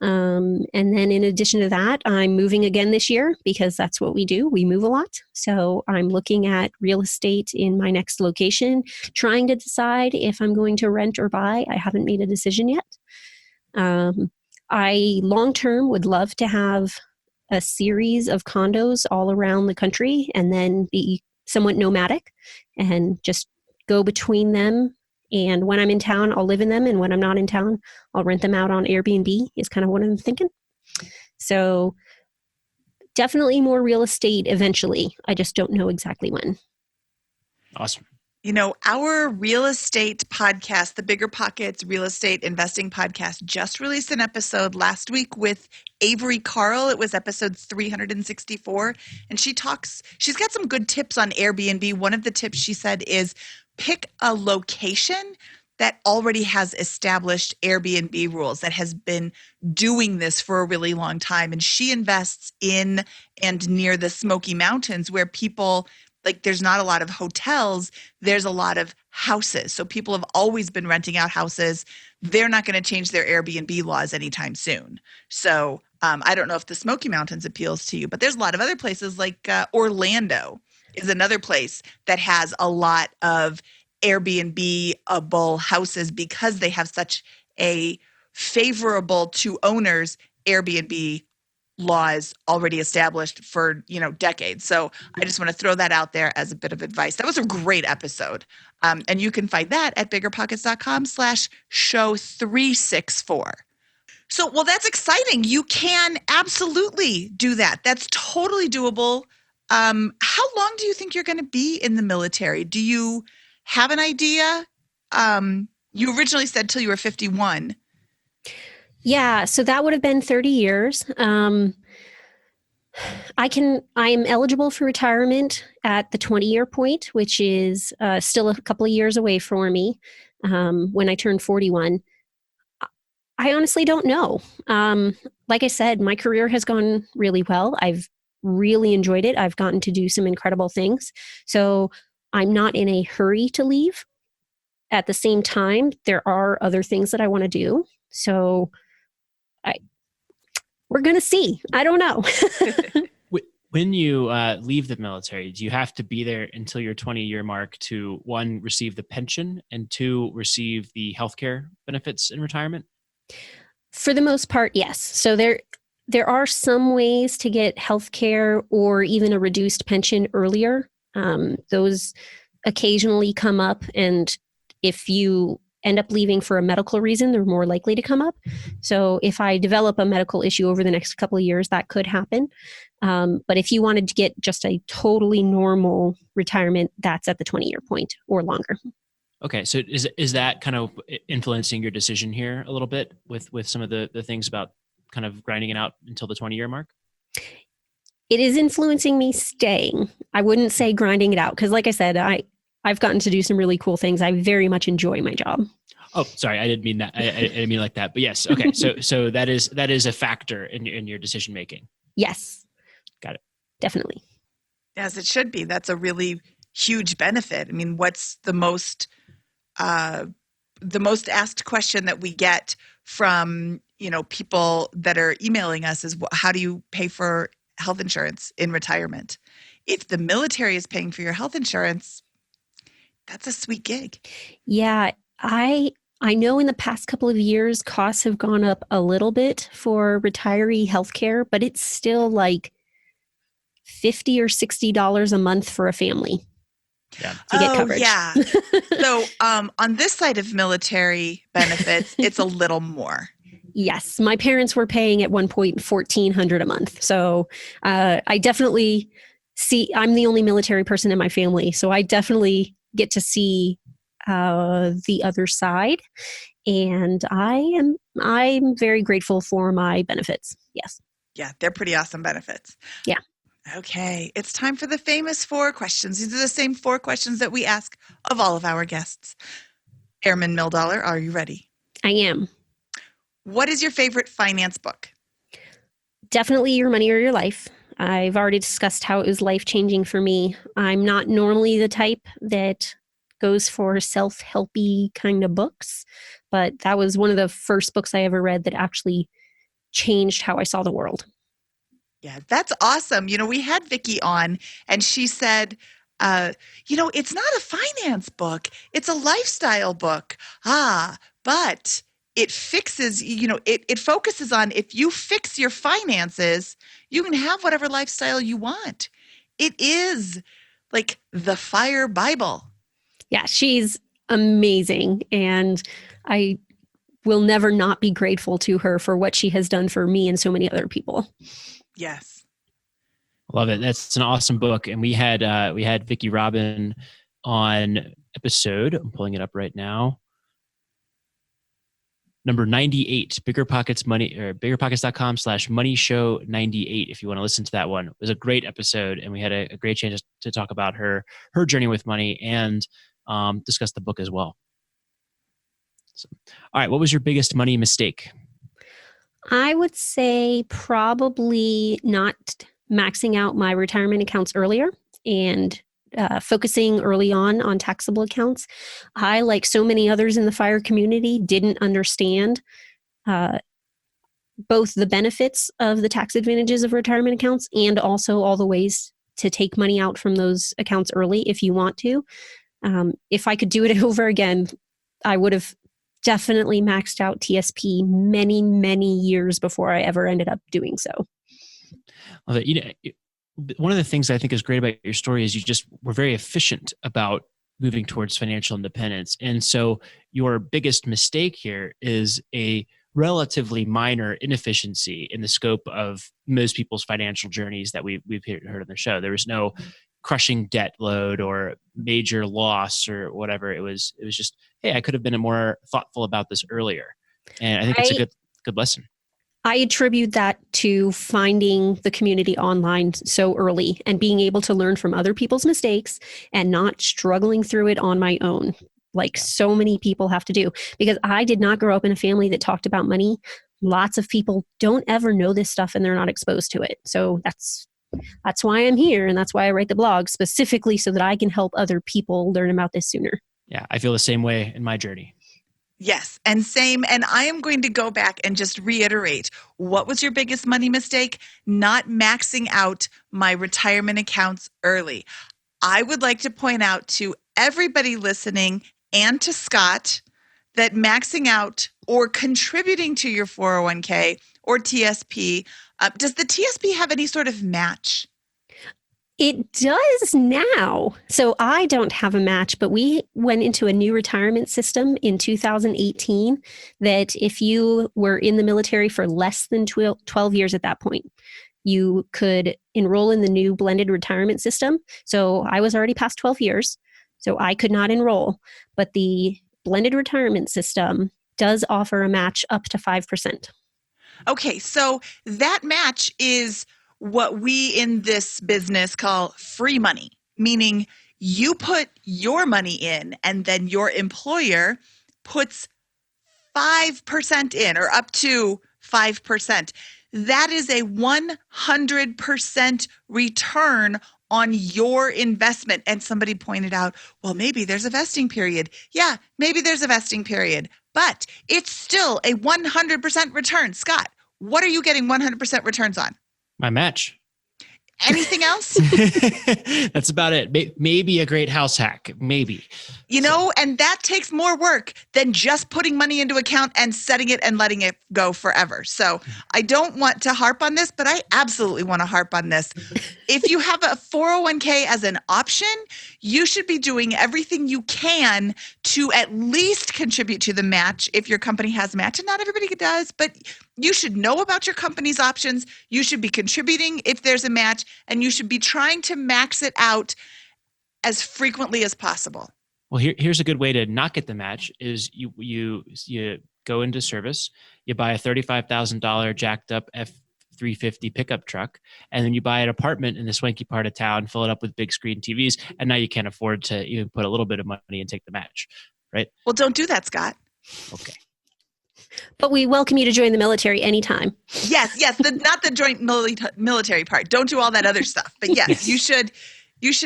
S4: And then in addition to that, I'm moving again this year because that's what we do. We move a lot. So I'm looking at real estate in my next location, trying to decide if I'm going to rent or buy. I haven't made a decision yet. I long-term would love to have a series of condos all around the country and then be somewhat nomadic and just go between them. And when I'm in town, I'll live in them. And when I'm not in town, I'll rent them out on Airbnb is kind of what I'm thinking. So definitely more real estate eventually. I just don't know exactly when.
S3: Awesome.
S1: Our real estate podcast, the BiggerPockets Real Estate Investing Podcast, just released an episode last week with Avery Carl. It was episode 364. And she's got some good tips on Airbnb. One of the tips she said is pick a location that already has established Airbnb rules, that has been doing this for a really long time. And she invests in and near the Smoky Mountains, where people, like, there's not a lot of hotels, there's a lot of houses. So people have always been renting out houses. They're not going to change their Airbnb laws anytime soon. So I don't know if the Smoky Mountains appeals to you, but there's a lot of other places, like Orlando is another place that has a lot of Airbnb-able houses because they have such a favorable to owners Airbnb laws already established for, decades. So I just want to throw that out there as a bit of advice. That was a great episode. And you can find that at biggerpockets.com/show 364. So, well, that's exciting. You can absolutely do that. That's totally doable. How long do you think you're going to be in the military? Do you have an idea? You originally said till you were 51.
S4: Yeah, so that would have been 30 years. I am eligible for retirement at the 20-year point, which is still a couple of years away for me when I turn 41. I honestly don't know. Like I said, my career has gone really well. I've really enjoyed it. I've gotten to do some incredible things. So I'm not in a hurry to leave. At the same time, there are other things that I want to do. So we're going to see. I don't know.
S3: When you leave the military, do you have to be there until your 20-year mark to, one, receive the pension, and two, receive the healthcare benefits in retirement?
S4: For the most part, yes. So there are some ways to get healthcare or even a reduced pension earlier. Those occasionally come up, and if you end up leaving for a medical reason, they're more likely to come up. So if I develop a medical issue over the next couple of years, that could happen. But if you wanted to get just a totally normal retirement, that's at the 20-year point or longer.
S3: Okay, so is that kind of influencing your decision here a little bit with some of the things about kind of grinding it out until the 20-year mark?
S4: It is influencing me staying. I wouldn't say grinding it out because, like I said, I've gotten to do some really cool things. I very much enjoy my job.
S3: Oh, sorry, I didn't mean that. I didn't mean like that. But yes, okay. So that is a factor in your decision making.
S4: Yes.
S3: Got it.
S4: Definitely.
S1: As it should be. That's a really huge benefit. I mean, what's the most asked question that we get from, people that are emailing us is, how do you pay for health insurance in retirement? If the military is paying for your health insurance, that's a sweet gig.
S4: Yeah, I know in the past couple of years, costs have gone up a little bit for retiree healthcare, but it's still like $50 or $60 a month for a family.
S3: Yeah.
S4: To get coverage.
S1: Yeah. So on this side of military benefits, it's a little more.
S4: Yes, my parents were paying at one point $1,400 a month. So I definitely see. I'm the only military person in my family, so I definitely get to see the other side, and I'm very grateful for my benefits. Yes.
S1: Yeah, they're pretty awesome benefits.
S4: Yeah.
S1: Okay, it's time for the famous 4 questions. These are the same 4 questions that we ask of all of our guests. Airman Mildollar, are you ready?
S4: I am.
S1: What is your favorite finance book?
S4: Definitely Your Money or Your Life. I've already discussed how it was life-changing for me. I'm not normally the type that goes for self-helpy kind of books, but that was one of the first books I ever read that actually changed how I saw the world.
S1: Yeah, that's awesome. We had Vicki on, and she said, it's not a finance book. It's a lifestyle book. But it fixes, it focuses on, if you fix your finances, you can have whatever lifestyle you want. It is like the Fire Bible.
S4: Yeah, she's amazing. And I will never not be grateful to her for what she has done for me and so many other people.
S1: Yes.
S3: Love it. That's an awesome book. And we had Vicki Robin on episode, I'm pulling it up right now, number 98, BiggerPockets money, or biggerpockets.com/money show 98. If you want to listen to that one, it was a great episode. And we had a great chance to talk about her journey with money and discuss the book as well. So, all right. What was your biggest money mistake?
S4: I would say probably not maxing out my retirement accounts earlier and focusing early on taxable accounts. I, like so many others in the FIRE community, didn't understand both the benefits of the tax advantages of retirement accounts and also all the ways to take money out from those accounts early if you want to. If I could do it over again, I would have definitely maxed out TSP many, many years before I ever ended up doing so.
S3: Well, one of the things I think is great about your story is you just were very efficient about moving towards financial independence. And so your biggest mistake here is a relatively minor inefficiency in the scope of most people's financial journeys that we've heard on the show. There was no crushing debt load or major loss or whatever. It was just, hey, I could have been more thoughtful about this earlier. And I think it's a good lesson.
S4: I attribute that to finding the community online so early and being able to learn from other people's mistakes and not struggling through it on my own, like so many people have to do. Because I did not grow up in a family that talked about money. Lots of people don't ever know this stuff and they're not exposed to it. So that's why I'm here. And that's why I write the blog, specifically so that I can help other people learn about this sooner.
S3: Yeah, I feel the same way in my journey.
S1: Yes, and same. And I am going to go back and just reiterate, what was your biggest money mistake? Not maxing out my retirement accounts early. I would like to point out to everybody listening and to Scott that maxing out or contributing to your 401k or TSP, does the TSP have any sort of match?
S4: It does now. So I don't have a match, but we went into a new retirement system in 2018 that if you were in the military for less than 12 years at that point, you could enroll in the new blended retirement system. So I was already past 12 years, so I could not enroll. But the blended retirement system does offer a match up to 5%.
S1: Okay, so that match is what we in this business call free money, meaning you put your money in and then your employer puts 5% in or up to 5%. That is a 100% return on your investment. And somebody pointed out, well, maybe there's a vesting period. Yeah, maybe there's a vesting period, but it's still a 100% return. Scott, what are you getting 100% returns on?
S3: My match.
S1: Anything else?
S3: That's about it. Maybe a great house hack. Maybe.
S1: And that takes more work than just putting money into account and setting it and letting it go forever. So I don't want to harp on this, but I absolutely want to harp on this. If you have a 401k as an option, you should be doing everything you can to at least contribute to the match if your company has a match. And not everybody does, but you should know about your company's options. You should be contributing if there's a match, and you should be trying to max it out as frequently as possible.
S3: Well, here's a good way to not get the match is you go into service, you buy a $35,000 jacked up F-350 pickup truck, and then you buy an apartment in the swanky part of town, fill it up with big screen TVs, and now you can't afford to even put a little bit of money and take the match, right?
S1: Well, don't do that, Scott.
S3: Okay.
S4: But we welcome you to join the military anytime.
S1: Yes, not the joint military part. Don't do all that other stuff. But yes, you should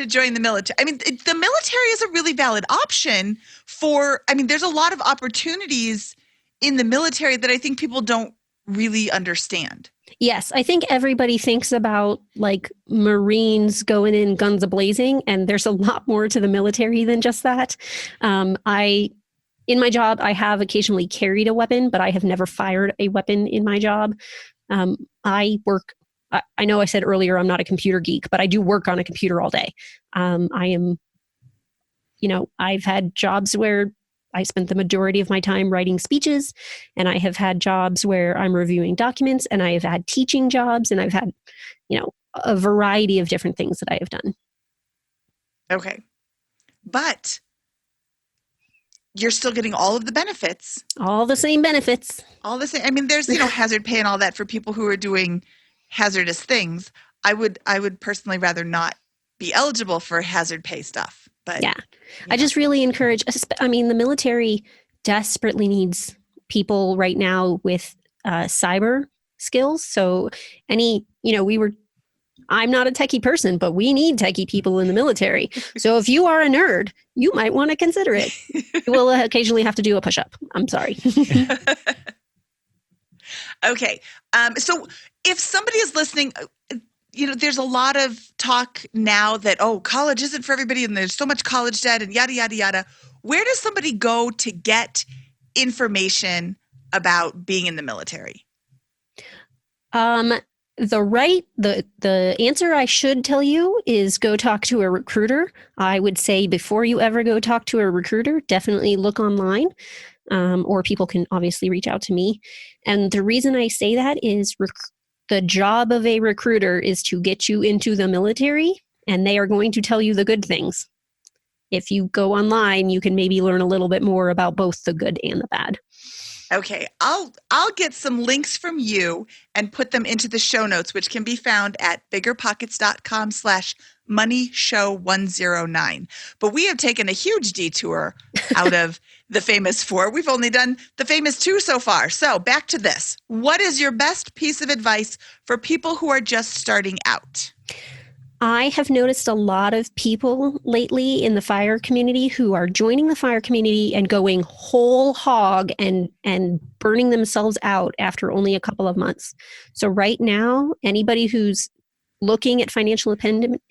S1: join the military. I mean, the military is a really valid option there's a lot of opportunities in the military that I think people don't really understand.
S4: Yes, I think everybody thinks about like Marines going in guns a-blazing, and there's a lot more to the military than just that. In my job, I have occasionally carried a weapon, but I have never fired a weapon in my job. I know I said earlier I'm not a computer geek, but I do work on a computer all day. I've had jobs where I spent the majority of my time writing speeches, and I have had jobs where I'm reviewing documents, and I have had teaching jobs, and I've had, a variety of different things that I have done.
S1: Okay. But you're still getting all of the benefits.
S4: All the same benefits.
S1: All the same. I mean, there's, hazard pay and all that for people who are doing hazardous things. I would personally rather not be eligible for hazard pay stuff. But
S4: yeah, I just really encourage, the military desperately needs people right now with cyber skills. So I'm not a techie person, but we need techie people in the military. So if you are a nerd, you might want to consider it. You will occasionally have to do a push-up. I'm sorry.
S1: Okay. So if somebody is listening, there's a lot of talk now that, college isn't for everybody and there's so much college debt and yada, yada, yada. Where does somebody go to get information about being in the military?
S4: The answer I should tell you is go talk to a recruiter. I would say before you ever go talk to a recruiter, definitely look online, or people can obviously reach out to me. And the reason I say that is the job of a recruiter is to get you into the military, and they are going to tell you the good things. If you go online, you can maybe learn a little bit more about both the good and the bad.
S1: Okay, I'll get some links from you and put them into the show notes, which can be found at biggerpockets.com/moneyshow109. But we have taken a huge detour out of the famous 4. We've only done the famous 2 so far. So back to this. What is your best piece of advice for people who are just starting out?
S4: I have noticed a lot of people lately in the FIRE community who are joining the FIRE community and going whole hog and burning themselves out after only a couple of months. So right now, anybody who's looking at financial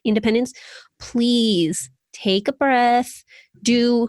S4: independence, please take a breath, do,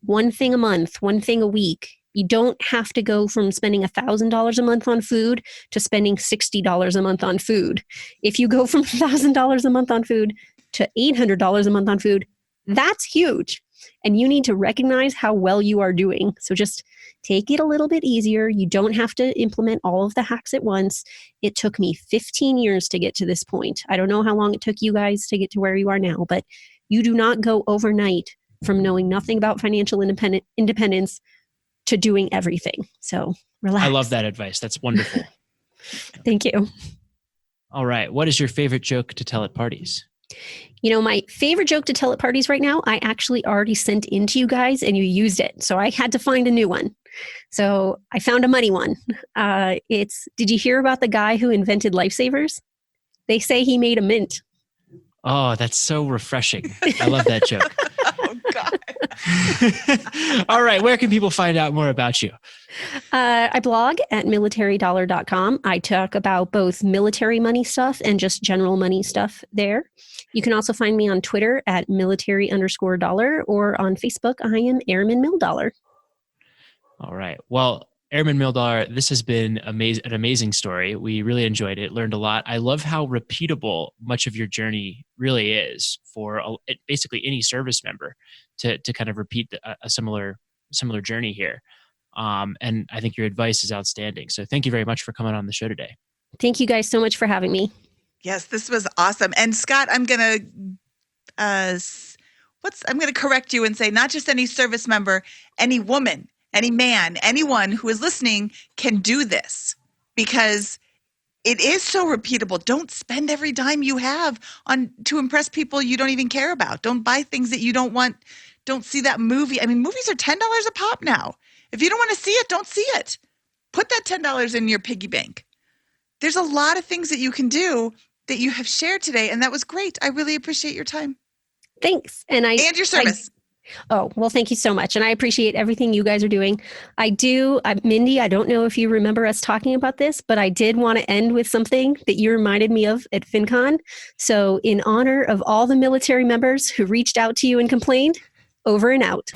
S4: one thing a month, one thing a week. You don't have to go from spending $1,000 a month on food to spending $60 a month on food. If you go from $1,000 a month on food to $800 a month on food, that's huge. And you need to recognize how well you are doing. So just take it a little bit easier. You don't have to implement all of the hacks at once. It took me 15 years to get to this point. I don't know how long it took you guys to get to where you are now, but you do not go overnight from knowing nothing about financial independence to doing everything. So relax.
S3: I love that advice. That's wonderful.
S4: Thank you.
S3: All right. What is your favorite joke to tell at parties?
S4: My favorite joke to tell at parties right now, I actually already sent in to you guys and you used it. So I had to find a new one. So I found a money one. Did you hear about the guy who invented lifesavers? They say he made a mint.
S3: Oh, that's so refreshing. I love that joke.
S1: Oh, God.
S3: All right. Where can people find out more about you?
S4: I blog at militarydollar.com. I talk about both military money stuff and just general money stuff there. You can also find me on Twitter at military_dollar, or on Facebook, I am Airman Mildollar.
S3: All right. Well, Airman Mildollar, this has been an amazing story. We really enjoyed it, learned a lot. I love how repeatable much of your journey really is for basically any service member to kind of repeat a similar journey here. And I think your advice is outstanding. So thank you very much for coming on the show today.
S4: Thank you guys so much for having me.
S1: Yes, this was awesome. And Scott, I'm going to correct you and say not just any service member, any woman, any man, anyone who is listening can do this, because it is so repeatable. Don't spend every dime you have to impress people you don't even care about. Don't buy things that you don't want. Don't see that movie. I mean, movies are $10 a pop now. If you don't want to see it, don't see it. Put that $10 in your piggy bank. There's a lot of things that you can do that you have shared today, and that was great. I really appreciate your time.
S4: Thanks. And
S1: your service.
S4: Oh, well, thank you so much. And I appreciate everything you guys are doing. Mindy, I don't know if you remember us talking about this, but I did want to end with something that you reminded me of at FinCon. So in honor of all the military members who reached out to you and complained, over and out.